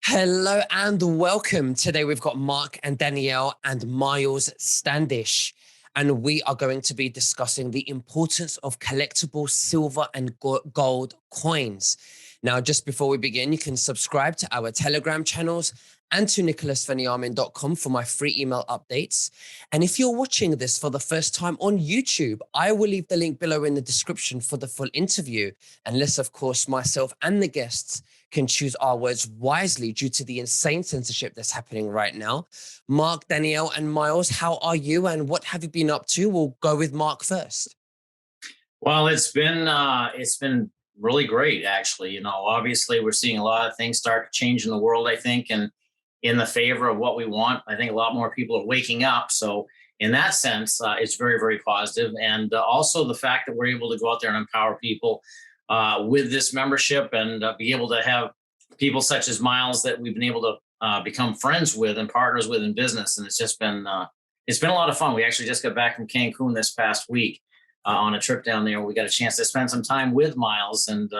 Hello and welcome. Today we've got Mark and Danielle and Miles Standish, and we are going to be discussing the importance of collectible silver and gold coins. Now, just before we begin, you can subscribe to our Telegram channels and to nicholasveniamin.com for my free email updates. And if you're watching this for the first time on YouTube, I will leave the link below in the description for the full interview, unless, of course, myself and the guests can choose our words wisely due to the insane censorship that's happening right now. Mark, Danielle, and Miles, how are you and what have you been up to? We'll go with Mark first. Well, it's been really great, actually. Obviously, we're seeing a lot of things start to change in the world, I think, and in the favor of what we want. I think a lot more people are waking up. So, in that sense, it's very, very positive. And also the fact that we're able to go out there and empower people with this membership and be able to have people such as Miles that we've been able to become friends with and partners with in business. And it's been a lot of fun. We actually just got back from Cancun this past week on a trip down there. We got a chance to spend some time with Miles, and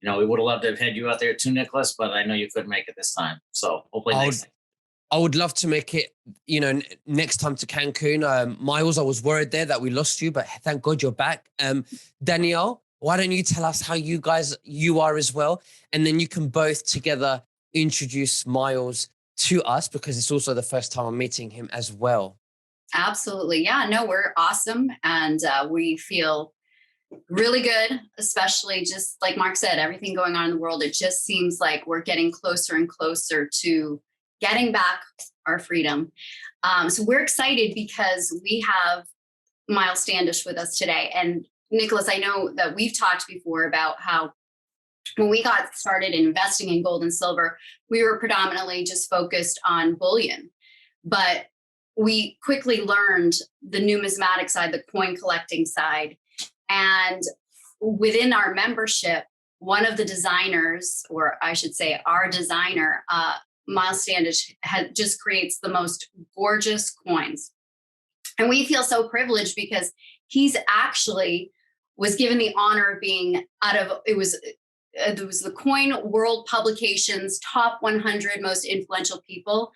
we would have loved to have had you out there too, Nicholas, but I know you couldn't make it this time. So hopefully next time. I would love to make it, next time to Cancun. Miles, I was worried there that we lost you, but thank God you're back. Danielle, why don't you tell us how you are as well? And then you can both together introduce Miles to us, because it's also the first time I'm meeting him as well. Absolutely. Yeah, no, we're awesome. And we feel really good, especially just like Mark said, everything going on in the world. It just seems like we're getting closer and closer to getting back our freedom. So we're excited because we have Miles Standish with us today. And Nicholas, I know that we've talked before about how when we got started investing in gold and silver, we were predominantly just focused on bullion. But we quickly learned the numismatic side, the coin collecting side. And within our membership, one of the designers, or I should say our designer, Miles Standish, just creates the most gorgeous coins. And we feel so privileged because he's actually was given the honor of being it was the Coin World Publications top 100 most influential people.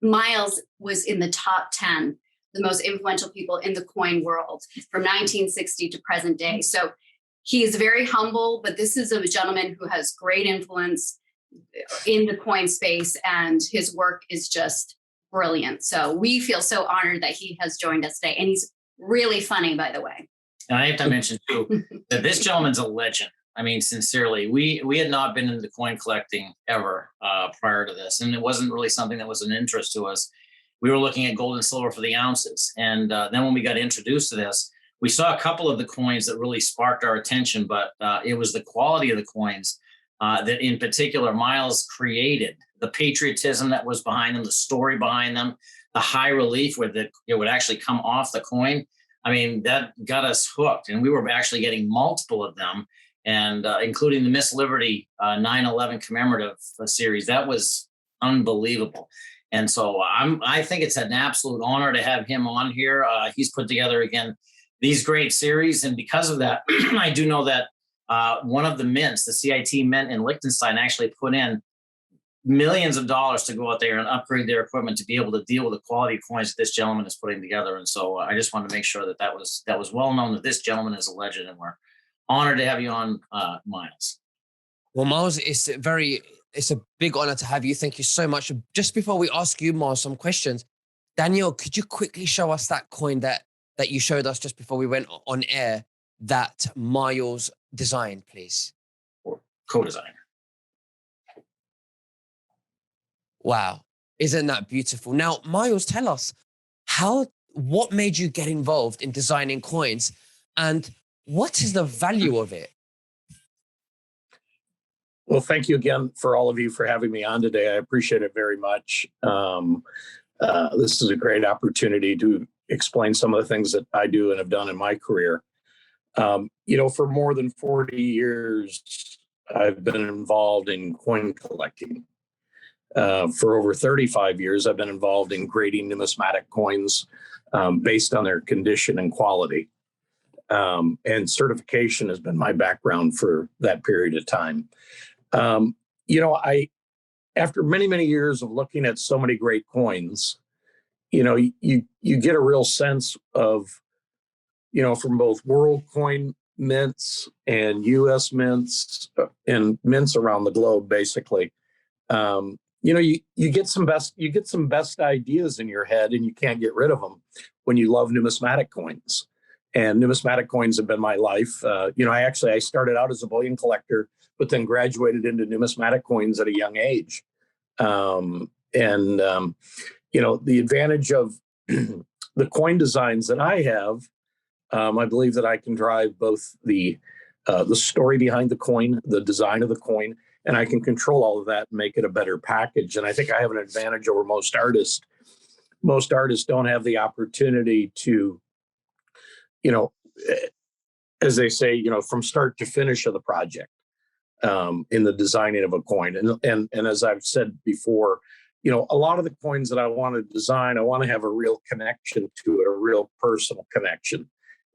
Miles was in the top 10, the most influential people in the coin world from 1960 to present day. So he is very humble, but this is a gentleman who has great influence in the coin space, and his work is just brilliant. So we feel so honored that he has joined us today. And he's really funny, by the way. And I have to mention, too, that this gentleman's a legend. I mean, sincerely, we had not been into coin collecting ever prior to this. And it wasn't really something that was an interest to us. We were looking at gold and silver for the ounces. And then when we got introduced to this, we saw a couple of the coins that really sparked our attention, but it was the quality of the coins that in particular Miles created, the patriotism that was behind them, the story behind them, the high relief where it would actually come off the coin. I mean, that got us hooked. And we were actually getting multiple of them, and including the Miss Liberty 9/11 commemorative series. That was unbelievable. And so I think it's an absolute honor to have him on here. He's put together, again, these great series. And because of that, I do know that one of the mints, the CIT mint in Liechtenstein, actually put in millions of dollars to go out there and upgrade their equipment to be able to deal with the quality of coins that this gentleman is putting together. And so I just wanted to make sure that was well known, that this gentleman is a legend, and we're honored to have you on, Miles. Well, Miles, it's a big honor to have you. Thank you so much. Just before we ask you, Miles, some questions, Danielle, could you quickly show us that coin that you showed us just before we went on air that Miles designed, please? Or co-designer. Wow. Isn't that beautiful? Now, Miles, tell us what made you get involved in designing coins, and what is the value of it? Well, thank you again for all of you for having me on today. I appreciate it very much. This is a great opportunity to explain some of the things that I do and have done in my career. For more than 40 years, I've been involved in coin collecting. For over 35 years, I've been involved in grading numismatic coins based on their condition and quality. And certification has been my background for that period of time. after many, many years of looking at so many great coins, you get a real sense of, from both world coin mints and US mints and mints around the globe, basically. You get some best ideas in your head, and you can't get rid of them when you love numismatic coins. And numismatic coins have been my life. I started out as a bullion collector, but then graduated into numismatic coins at a young age. The advantage of the coin designs that I have, I believe that I can drive both the story behind the coin, the design of the coin, and I can control all of that and make it a better package. And I think I have an advantage over most artists. Most artists don't have the opportunity to, as they say, from start to finish of the project in the designing of a coin. And as I've said before, a lot of the coins that I want to design, I want to have a real connection to it, a real personal connection.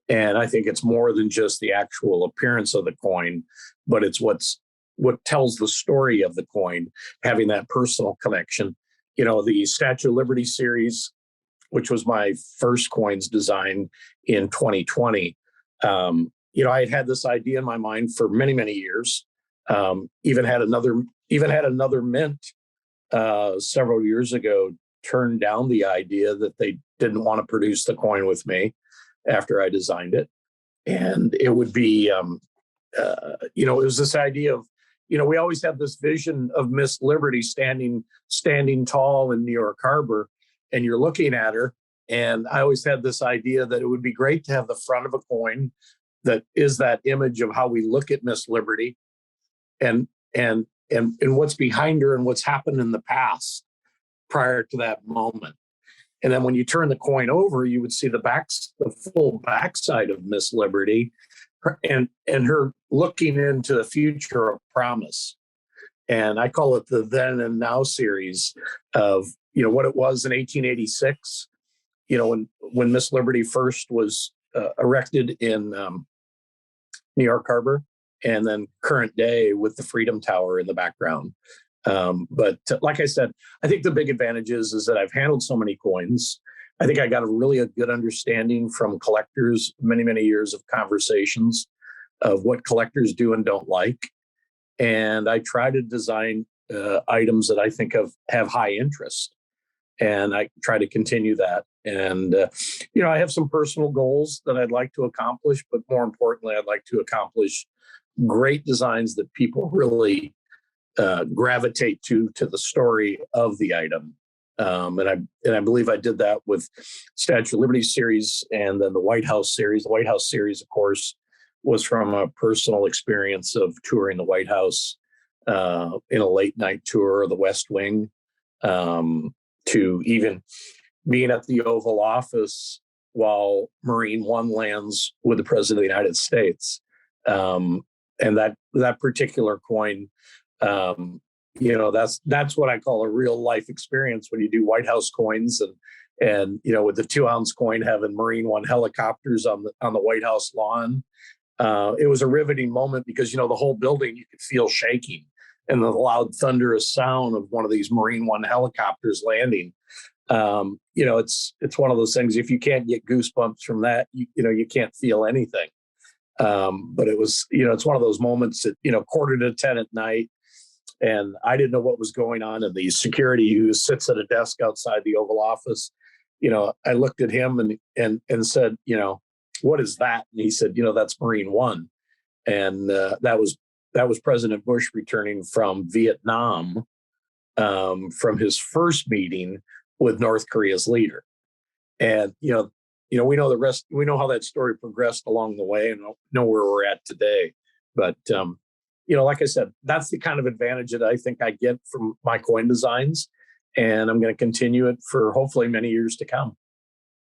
And I think it's more than just the actual appearance of the coin, but it's what tells the story of the coin, having that personal connection. The Statue of Liberty series, which was my first coins designed in 2020. I had this idea in my mind for many, many years. Even had another mint several years ago turn down the idea that they didn't want to produce the coin with me after I designed it. And it would be, it was this idea of, we always have this vision of Miss Liberty standing tall in New York Harbor, and you're looking at her. And I always had this idea that it would be great to have the front of a coin that is that image of how we look at Miss Liberty and what's behind her and what's happened in the past prior to that moment. And then when you turn the coin over, you would see the full backside of Miss Liberty and her looking into the future of promise. And I call it the then and now series of, what it was in 1886, when Miss Liberty first was erected in New York Harbor, and then current day with the Freedom Tower in the background. But like I said, I think the big advantage is that I've handled so many coins. I think I got a good understanding from collectors, many, many years of conversations of what collectors do and don't like. And I try to design items that I think have high interest. And I try to continue that. And, I have some personal goals that I'd like to accomplish, but more importantly, I'd like to accomplish great designs that people really gravitate to the story of the item. And I believe I did that with Statue of Liberty series and then the White House series. The White House series, of course, was from a personal experience of touring the White House in a late night tour of the West Wing, to even being at the Oval Office while Marine One lands with the President of the United States. And that particular coin, that's what I call a real life experience when you do White House coins and with the 2-ounce coin having Marine One helicopters on the White House lawn. It was a riveting moment because, the whole building you could feel shaking and the loud thunderous sound of one of these Marine One helicopters landing. It's one of those things, if you can't get goosebumps from that, you can't feel anything. But it was, it's one of those moments that, 9:45 at night, and I didn't know what was going on. And the security who sits at a desk outside the Oval Office, I looked at him and said, what is that? And he said, that's Marine One. And that was President Bush returning from Vietnam, from his first meeting with North Korea's leader. And, we know the rest. We know how that story progressed along the way and know where we're at today. But, like I said, that's the kind of advantage that I think I get from my coin designs. And I'm going to continue it for hopefully many years to come.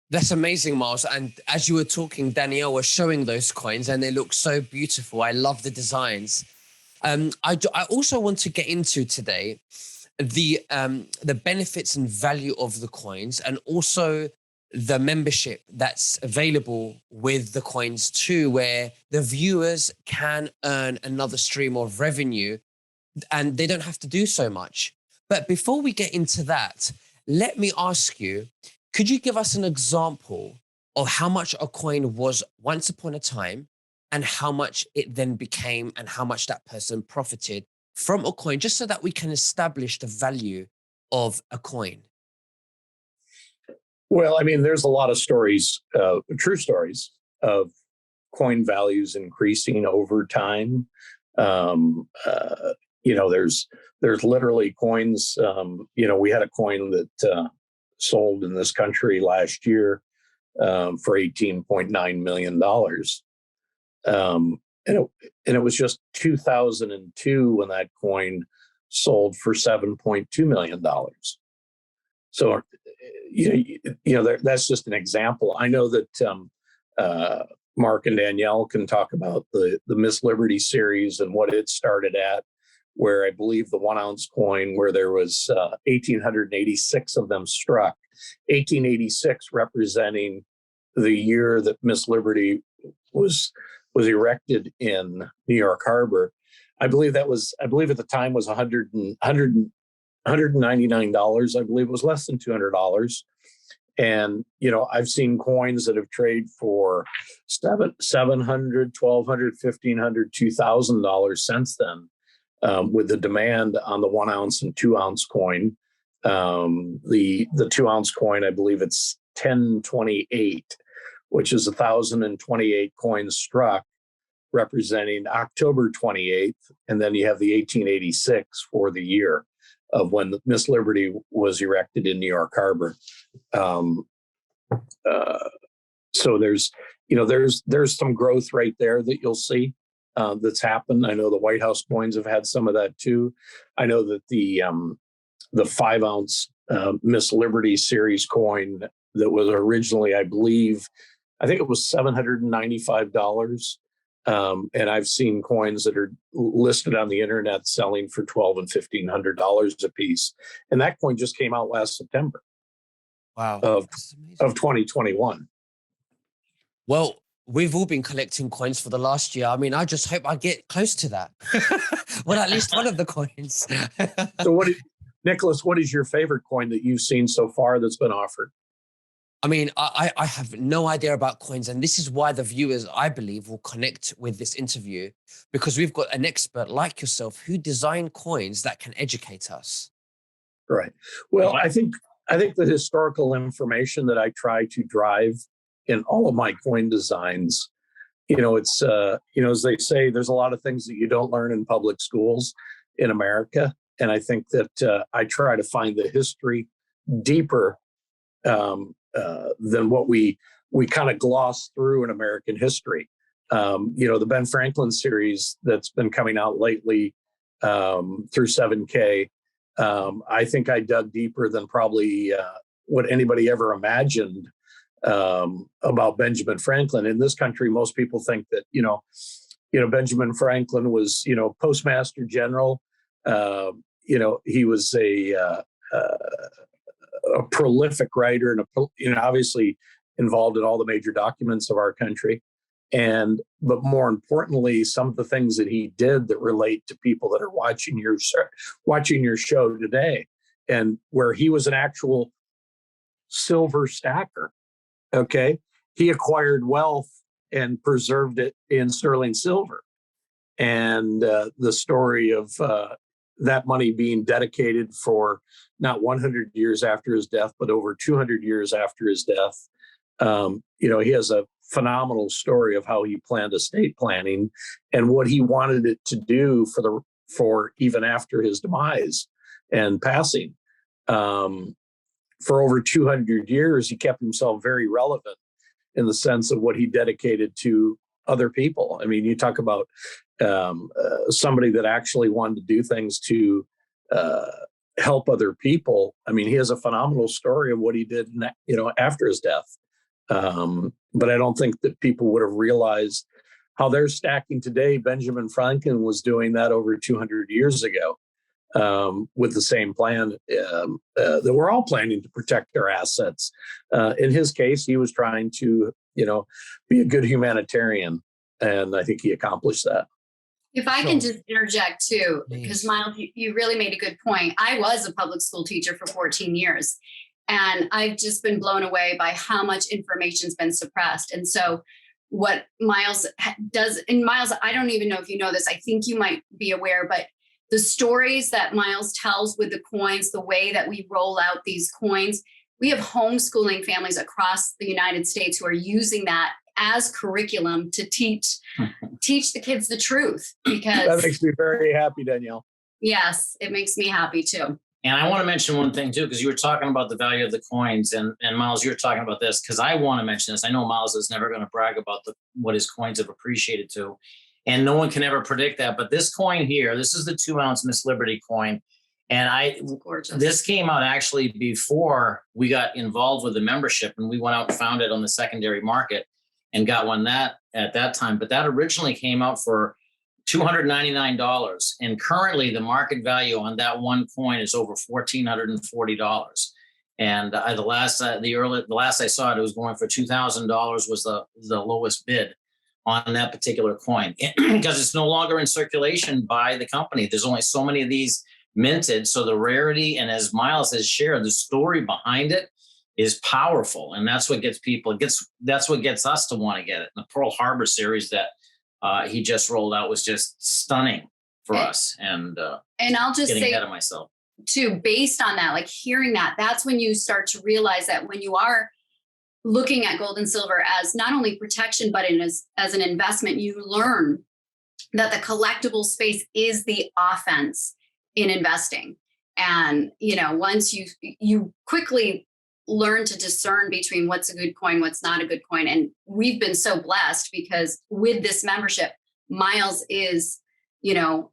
That's amazing, Miles. And as you were talking, Danielle was showing those coins and they look so beautiful. I love the designs. I also want to get into today the benefits and value of the coins, and also the membership that's available with the coins too, where the viewers can earn another stream of revenue and they don't have to do so much. But before we get into that, let me ask you, could you give us an example of how much a coin was once upon a time and how much it then became and how much that person profited from a coin, just so that we can establish the value of a coin? Well, I mean, there's a lot of stories, true stories of coin values increasing over time. There's literally coins. We had a coin that sold in this country last year for $18.9 million. And it was just 2002 when that coin sold for $7.2 million. So, that's just an example. I know that Mark and Danielle can talk about the Miss Liberty series and what it started at, where I believe the 1 ounce coin, where there was 1,886 of them struck, 1886 representing the year that Miss Liberty was erected in New York Harbor. I believe at the time was $199. I believe it was less than $200. And, I've seen coins that have traded for $700, $1,200, $1,500, $2,000 since then, with the demand on the 1 ounce and 2 ounce coin. The 2 ounce coin, I believe it's 1028, which is 1,028 coins struck, representing October 28th. And then you have the 1886 for the year of when the Miss Liberty was erected in New York Harbor. So there's some growth right there that you'll see that's happened. I know the White House coins have had some of that too. I know that the 5 ounce Miss Liberty series coin that was originally, I think it was $795. And I've seen coins that are listed on the internet selling for $1,200 and $1,500 a piece. And that coin just came out last September. Wow. Of 2021. Well, we've all been collecting coins for the last year. I mean, I just hope I get close to that. Well, at least one of the coins. So Nicholas, what is your favorite coin that you've seen so far that's been offered? I mean, I have no idea about coins, and this is why the viewers, I believe, will connect with this interview, because we've got an expert like yourself who design coins that can educate us. Right. Well, I think the historical information that I try to drive in all of my coin designs, it's as they say, there's a lot of things that you don't learn in public schools in America, and I think that I try to find the history deeper than what we kind of gloss through in American history. The Ben Franklin series that's been coming out lately through 7K, I think I dug deeper than probably what anybody ever imagined about Benjamin Franklin. In this country, most people think that, Benjamin Franklin was, Postmaster General. He was a prolific writer and obviously involved in all the major documents of our country. But more importantly, some of the things that he did that relate to people that are watching your show today, and where he was an actual silver stacker. Okay. He acquired wealth and preserved it in sterling silver. And the story of that money being dedicated for not 100 years after his death, but over 200 years after his death. He has a phenomenal story of how he planned estate planning and what he wanted it to do for even after his demise and passing. For over 200 years, he kept himself very relevant in the sense of what he dedicated to other people. I mean, you talk about somebody that actually wanted to do things to help other people. I mean, he has a phenomenal story of what he did, after his death. But I don't think that people would have realized how they're stacking today. Benjamin Franklin was doing that over 200 years ago with the same plan that we're all planning to protect our assets. In his case, he was trying to, be a good humanitarian. And I think he accomplished that. If I can just interject too, because Please. Miles, you really made a good point. I was a public school teacher for 14 years, and I've just been blown away by how much information's been suppressed. And so what Miles does, and Miles, I don't even know if you know this, I think you might be aware, but the stories that Miles tells with the coins, the way that we roll out these coins, we have homeschooling families across the United States who are using that as curriculum to teach the kids the truth, That because makes me very happy, Danielle. yes, it makes me happy too. And I want to mention one thing too, because you were talking about the value of the coins, and Miles, you're talking about this because I want to mention this. I know Miles is never going to brag about what his coins have appreciated to, and no one can ever predict that. But this coin here, this is the 2-ounce Miss Liberty coin, and It's gorgeous. this came out actually before we got involved with the membership, and we went out and found it on the secondary market and got one at that time. But that originally came out for $299, and currently the market value on that one coin is over $1,440. And the last I saw it, it was going for $2,000 was the lowest bid on that particular coin because it's no longer in circulation by the company. There's only so many of these minted, so the rarity, and as Miles has shared, the story behind it is powerful, and that's what gets people. That's what gets us to want to get it. The Pearl Harbor series that he just rolled out was just stunning for us. And I'll just getting say ahead of myself too, based on that, like hearing that, that's when you start to realize that when you are looking at gold and silver as not only protection, but as an investment, you learn that the collectible space is the offense in investing. And, once you quickly learn to discern between what's a good coin, what's not a good coin. And we've been so blessed because with this membership, Miles is,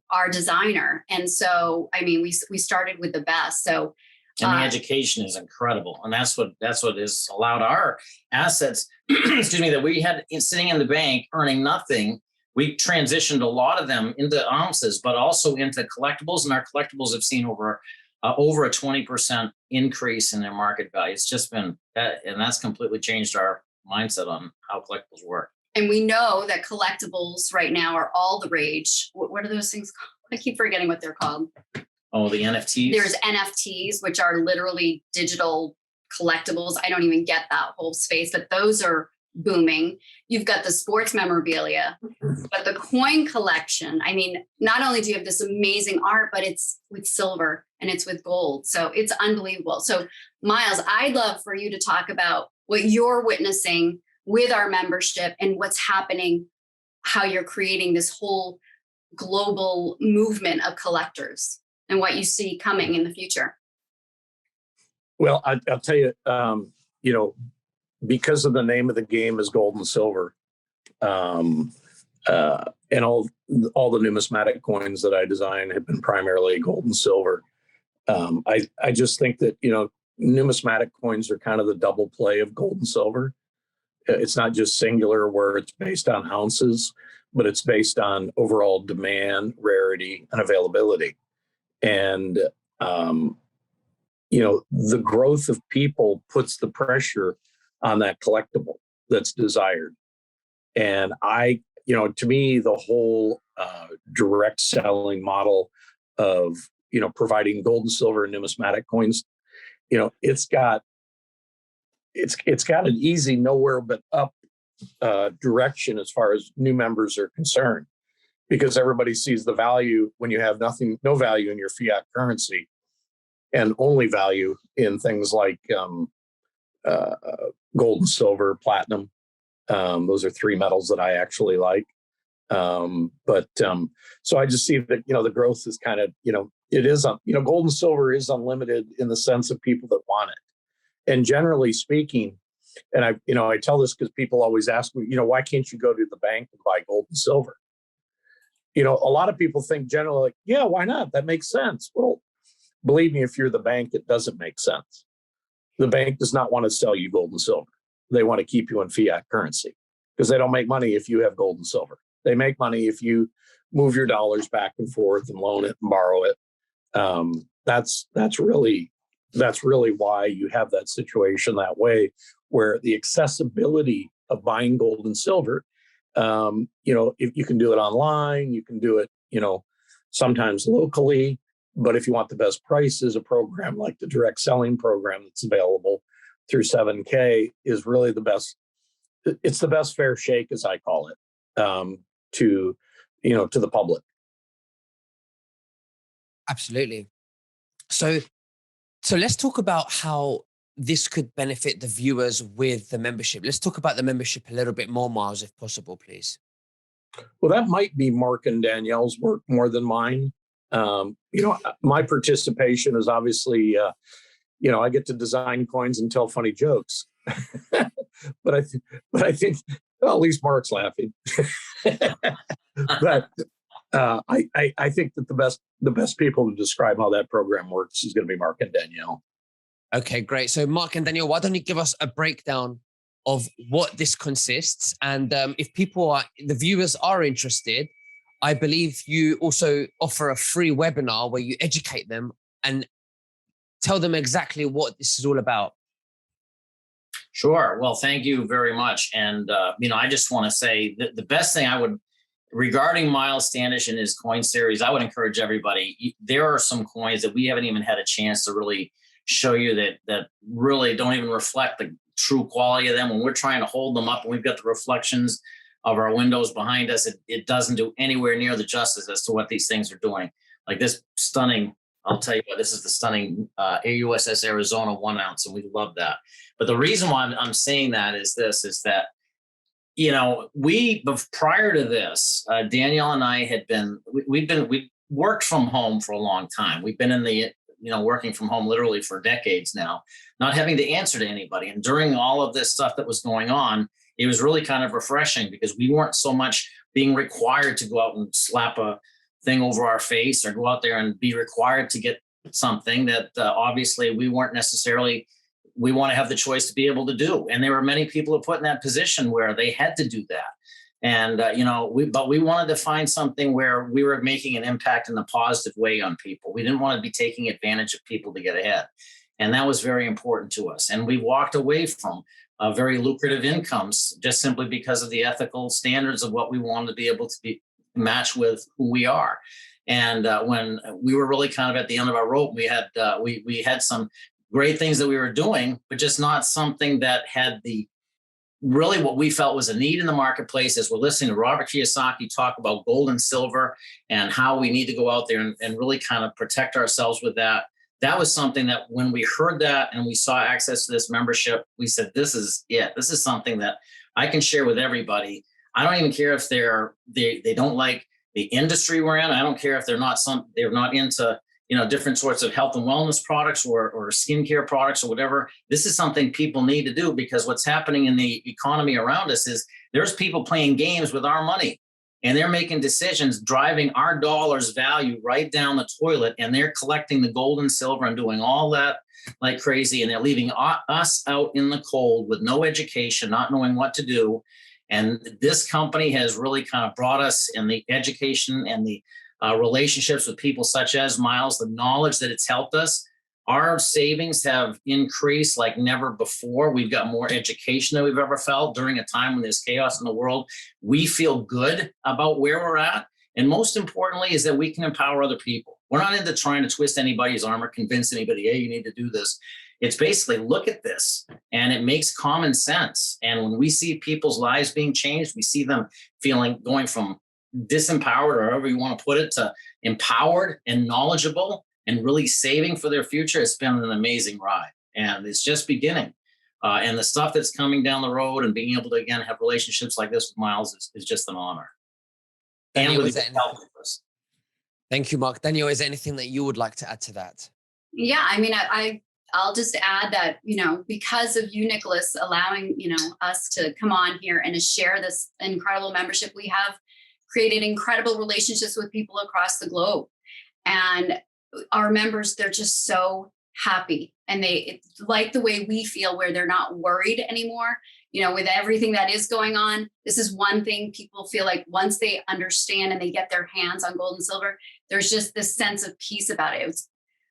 our designer. And so, I mean, we started with the best. So, and the education is incredible, and that's what has allowed our assets excuse me, that we had sitting in the bank earning nothing. We transitioned a lot of them into ounces, but also into collectibles, and our collectibles have seen over a 20% increase in their market value. It's just been that, and that's completely changed our mindset on how collectibles work. And we know that collectibles right now are all the rage. What are those things called? I keep forgetting what they're called. Oh, the NFTs? There's NFTs, which are literally digital collectibles. I don't even get that whole space, but those are booming. You've got the sports memorabilia, but the coin collection, I mean, not only do you have this amazing art, but it's with silver and it's with gold. So it's unbelievable. So Miles, I'd love for you to talk about what you're witnessing with our membership and what's happening, how you're creating this whole global movement of collectors and what you see coming in the future. Well, I'll tell you, because of the name of the game is gold and silver, and all the numismatic coins that I design have been primarily gold and silver. I just think that, numismatic coins are kind of the double play of gold and silver. It's not just singular where it's based on ounces, but it's based on overall demand, rarity, and availability. And, the growth of people puts the pressure on that collectible that's desired. And to me, the whole direct selling model of, providing gold and silver and numismatic coins, it's got an easy nowhere but up direction as far as new members are concerned, because everybody sees the value when you have no value in your fiat currency, and only value in things like gold and silver, platinum. Those are 3 metals that I actually like. So I just see that, the growth is kind of, it is, gold and silver is unlimited in the sense of people that want it. And generally speaking, and I tell this because people always ask me, why can't you go to the bank and buy gold and silver? A lot of people think generally like, yeah, why not? That makes sense. Well, believe me, if you're the bank, it doesn't make sense. The bank does not want to sell you gold and silver. They want to keep you in fiat currency because they don't make money if you have gold and silver. They make money if you move your dollars back and forth and loan it and borrow it. That's really why you have that situation that way, where the accessibility of buying gold and silver If you can do it online, you can do it, sometimes locally. But if you want the best prices, a program like the direct selling program that's available through 7K is really the best. It's the best fair shake, as I call it, to the public. Absolutely. So let's talk about how this could benefit the viewers with the membership. Let's talk about the membership a little bit more, Miles, if possible, please. Well, that might be Mark and Danielle's work more than mine. My participation is obviously, I get to design coins and tell funny jokes. but I think, well, at least Mark's laughing. But I think that the best people to describe how that program works is going to be Mark and Danielle. Okay, great. So Mark and Danielle, why don't you give us a breakdown of what this consists? And if the viewers are interested, I believe you also offer a free webinar where you educate them and tell them exactly what this is all about. Sure. Well, thank you very much. And, I just want to say that the best thing regarding Miles Standish and his coin series, I would encourage everybody. There are some coins that we haven't even had a chance to really show you that really don't even reflect the true quality of them. When we're trying to hold them up and we've got the reflections of our windows behind us, it doesn't do anywhere near the justice as to what these things are doing. Like this stunning, I'll tell you what, this is the stunning AUSS Arizona 1 ounce, and we love that. But the reason why I'm saying that is that we prior to this, Danielle and I had we worked from home for a long time. We've been in the working from home literally for decades now, not having to answer to anybody. And during all of this stuff that was going on, it was really kind of refreshing because we weren't so much being required to go out and slap a thing over our face or go out there and be required to get something that obviously we weren't necessarily. We want to have the choice to be able to do. And there were many people who put in that position where they had to do that. And, but we wanted to find something where we were making an impact in a positive way on people. We didn't want to be taking advantage of people to get ahead. And that was very important to us. And we walked away from very lucrative incomes just simply because of the ethical standards of what we wanted to be able to match with who we are. And when we were really kind of at the end of our rope, we had some great things that we were doing, but just not something that had really what we felt was a need in the marketplace. As we're listening to Robert Kiyosaki talk about gold and silver and how we need to go out there and really kind of protect ourselves with that. That was something that when we heard that and we saw access to this membership, we said, this is it. This is something that I can share with everybody. I don't even care if they don't like the industry we're in. I don't care if they're not into different sorts of health and wellness products or skincare products or whatever. This is something people need to do because what's happening in the economy around us is there's people playing games with our money and they're making decisions, driving our dollars value right down the toilet. And they're collecting the gold and silver and doing all that like crazy. And they're leaving us out in the cold with no education, not knowing what to do. And this company has really kind of brought us in the education and the relationships with people such as Miles, the knowledge that it's helped us. Our savings have increased like never before. We've got more education than we've ever felt during a time when there's chaos in the world. We feel good about where we're at. And most importantly is that we can empower other people. We're not into trying to twist anybody's arm or convince anybody, hey, you need to do this. It's basically look at this and it makes common sense. And when we see people's lives being changed, we see them going from disempowered or however you want to put it to empowered and knowledgeable and really saving for their future. It's been an amazing ride and it's just beginning. And the stuff that's coming down the road and being able to, again, have relationships like this with Miles is just an honor. Danielle, And thank you, Mark. Danielle, is there anything that you would like to add to that? Yeah, I mean, I'll just add that, because of you, Nicholas, allowing, us to come on here and to share this incredible membership, we have created incredible relationships with people across the globe. And our members, they're just so happy. And they like the way we feel where they're not worried anymore. With everything that is going on, this is one thing people feel like once they understand and they get their hands on gold and silver, there's just this sense of peace about it. It's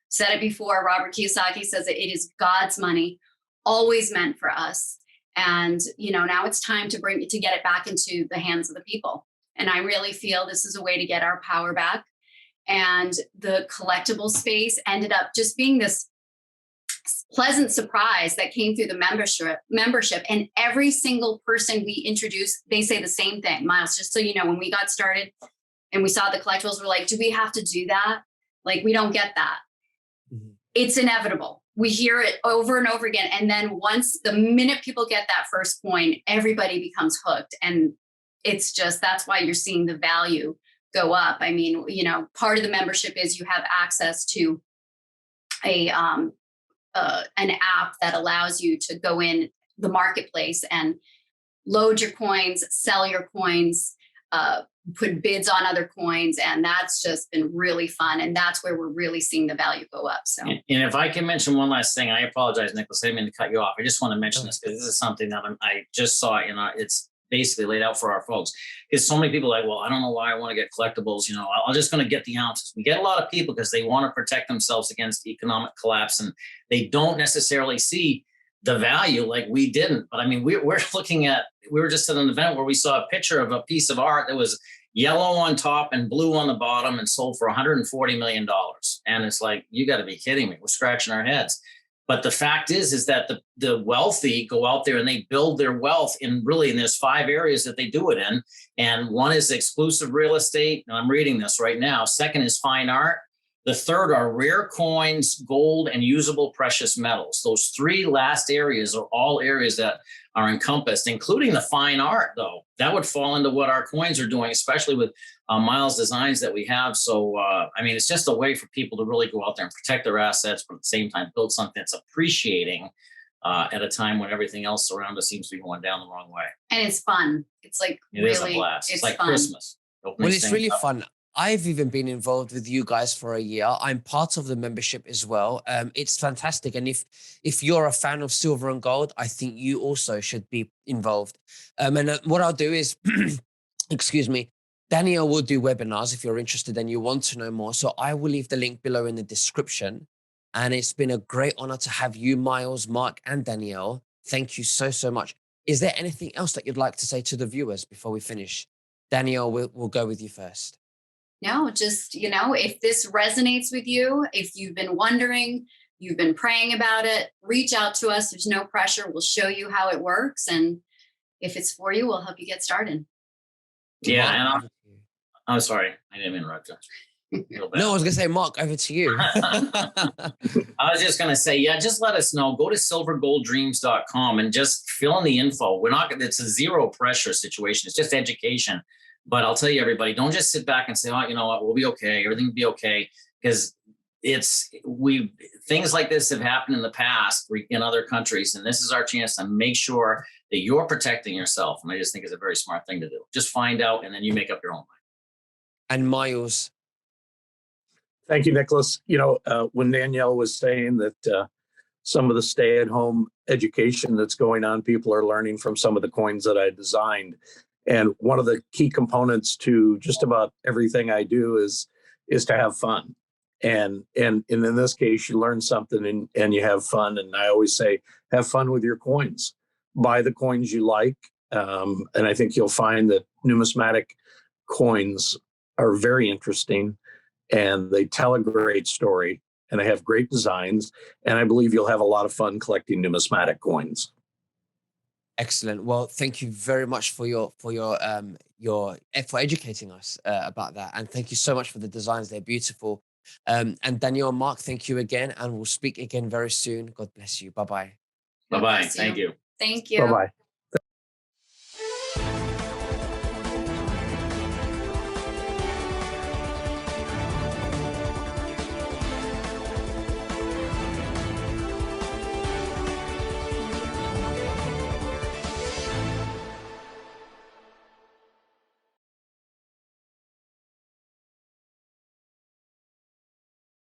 said it before, Robert Kiyosaki says that it is God's money, always meant for us. And, now it's time to get it back into the hands of the people. And I really feel this is a way to get our power back. And the collectible space ended up just being this pleasant surprise that came through the membership. And every single person we introduced, they say the same thing. Miles, just so you know, when we got started and we saw the collectibles, we're like, do we have to do that? Like, we don't get that. Mm-hmm. It's inevitable. We hear it over and over again. And then the minute people get that first coin, everybody becomes hooked. And it's just, that's why you're seeing the value go up. I mean, part of the membership is you have access to an app that allows you to go in the marketplace and load your coins, sell your coins, put bids on other coins. And that's just been really fun. And that's where we're really seeing the value go up. So, and if I can mention one last thing, I apologize, Nicholas, I didn't mean to cut you off. I just want to mention this because this is something that I just saw, it's basically laid out for our folks. Because so many people are like, well, I don't know why I want to get collectibles. I'm just going to get the ounces. We get a lot of people because they want to protect themselves against economic collapse, and they don't necessarily see the value like we didn't. But I mean, we were just at an event where we saw a picture of a piece of art that was yellow on top and blue on the bottom and sold for $140 million. And it's like, you got to be kidding me. We're scratching our heads. But the fact is that the wealthy go out there and they build their wealth and there's 5 areas that they do it in. And one is exclusive real estate. And I'm reading this right now. Second is fine art. The third are rare coins, gold, and usable precious metals. Those 3 last areas are all areas that are encompassed, including the fine art, though. That would fall into what our coins are doing, especially with Miles designs that we have. So, it's just a way for people to really go out there and protect their assets, but at the same time, build something that's appreciating at a time when everything else around us seems to be going down the wrong way. And it's fun. It's like it is a blast. It's like fun. Christmas. Well, it's really fun. I've even been involved with you guys for a year. I'm part of the membership as well. It's fantastic. And if you're a fan of silver and gold, I think you also should be involved. And what I'll do is, excuse me, Danielle will do webinars if you're interested and you want to know more. So I will leave the link below in the description. And it's been a great honor to have you, Miles, Mark, and Danielle. Thank you so, so much. Is there anything else that you'd like to say to the viewers before we finish? Danielle, we'll go with you first. No, just, if this resonates with you, if you've been wondering, you've been praying about it, reach out to us. There's no pressure. We'll show you how it works. And if it's for you, we'll help you get started. Yeah. And I'm sorry. I didn't interrupt you. No, I was going to say, Mark, over to you. I was just going to say, just let us know. Go to silvergolddreams.com and just fill in the info. It's a zero pressure situation. It's just education. But I'll tell you, everybody, don't just sit back and say, oh, you know what, we'll be okay. Everything will be okay. Because things like this have happened in the past in other countries. And this is our chance to make sure that you're protecting yourself. And I just think it's a very smart thing to do. Just find out and then you make up your own mind. And Miles. Thank you, Nicholas. When Danielle was saying that some of the stay-at-home education that's going on, people are learning from some of the coins that I designed. And one of the key components to just about everything I do is to have fun. And in this case, you learn something and you have fun. And I always say, have fun with your coins. Buy the coins you like. And I think you'll find that numismatic coins are very interesting and they tell a great story and they have great designs. And I believe you'll have a lot of fun collecting numismatic coins. Excellent. Well, thank you very much for educating us about that, and thank you so much for the designs. They're beautiful. And Danielle and Mark, thank you again, and we'll speak again very soon. God bless you. Bye bye. Bye bye. Thank you. Thank you. Bye bye.